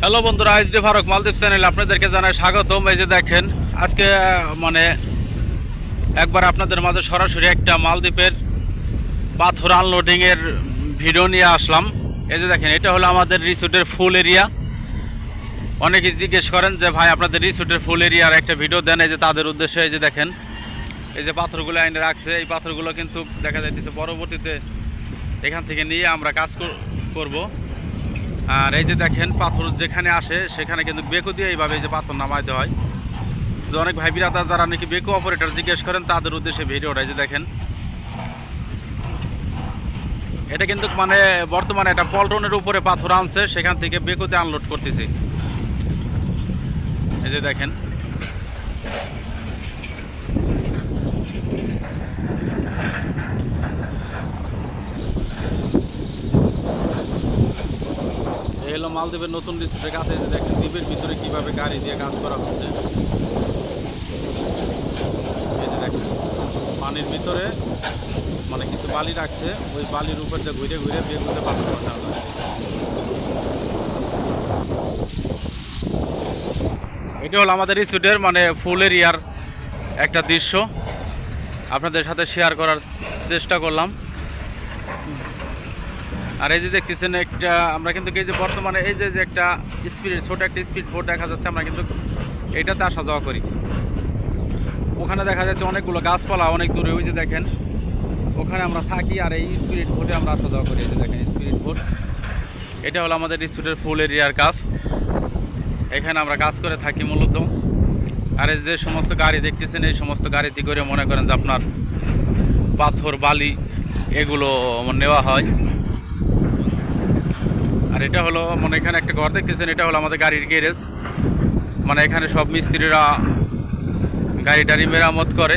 Hello বন্ধুরা, HD Faruk মালদ্বীপ চ্যানেলে আপনাদেরকে জানাই স্বাগতম। এই যে দেখেন, আজকে মানে একবার আপনাদের মাঝে সরাসরি একটা মালদ্বীপের পাথর আনলোডিংয়ের ভিডিও নিয়ে আসলাম। এই যে দেখেন, এটা হলো আমাদের রিসোর্টের ফুল এরিয়া। অনেকে জিজ্ঞেস করেন যে ভাই আপনাদের রিসোর্টের ফুল এরিয়ার একটা ভিডিও দেন। এই যে তাদের উদ্দেশ্যে এই যে দেখেন, এই যে পাথরগুলো এনে রাখছে, এই পাথরগুলো কিন্তু দেখা যাইতেছে পরবর্তীতে এখান থেকে নিয়ে আমরা কাজ করব। আর এই যে দেখেন, পাথর যেখানে আসে সেখানে কিন্তু বেকু দিয়ে এইভাবে এই যে পাথর নামাইতে হয়। তো অনেক ভাই বিরাদার যারা নাকি বেকু অপারেটর জিজ্ঞেস করেন তাদের উদ্দেশ্যে ভিডিওটা এই যে দেখেন। এটা কিন্তু মানে বর্তমানে এটা পল্টনের উপরে পাথর আনছে, সেখান থেকে বেকুতে আনলোড করতেছি। এই যে দেখেন, এই হলো মালদ্বীপের নতুন রিসোর্টের কাছে। এই যে দেখেন, দ্বীপের ভিতরে কিভাবে গাড়ি দিয়ে কাজ করা হচ্ছে। এই যে দেখেন, পানির ভিতরে মানে কিছু বালি রাখছে, ওই বালির উপর দিয়ে ঘুরে ঘুরে বেগুতে পাথর পাঠানো হয়। এটা হলো আমাদের রিসোর্টের মানে ফুল এরিয়ার একটা দৃশ্য আপনাদের সাথে শেয়ার করার চেষ্টা করলাম। আর এই যে দেখতেছেন একটা, আমরা কিন্তু এই যে বর্তমানে এই যে একটা স্পিড ছোট একটা স্পিড বোট দেখা যাচ্ছে, আমরা কিন্তু এইটাতে আসা যাওয়া করি। ওখানে দেখা যাচ্ছে অনেকগুলো গাছপালা অনেক দূরে, ওই যে দেখেন ওখানে আমরা থাকি। আর এই স্পিরিট বোটে আমরা আসা যাওয়া করি। এই যে দেখেন স্পিরিট বোট, এটা হলো আমাদের রিসোর্টের ফুল এরিয়ার কাজ। এখানে আমরা কাজ করে থাকি মূলত। আর এই যে সমস্ত গাড়ি দেখতেছেন, এই সমস্ত গাড়িতে করে মনে করেন যে আপনার পাথর বালি এগুলো নেওয়া হয়। আর এটা হলো মানে এখানে একটা ঘর দেখতেছেন, এটা হলো আমাদের গাড়ির গ্যারেজ। মানে এখানে সব মিস্ত্রিরা গাড়ি টাড়ি মেরামত করে।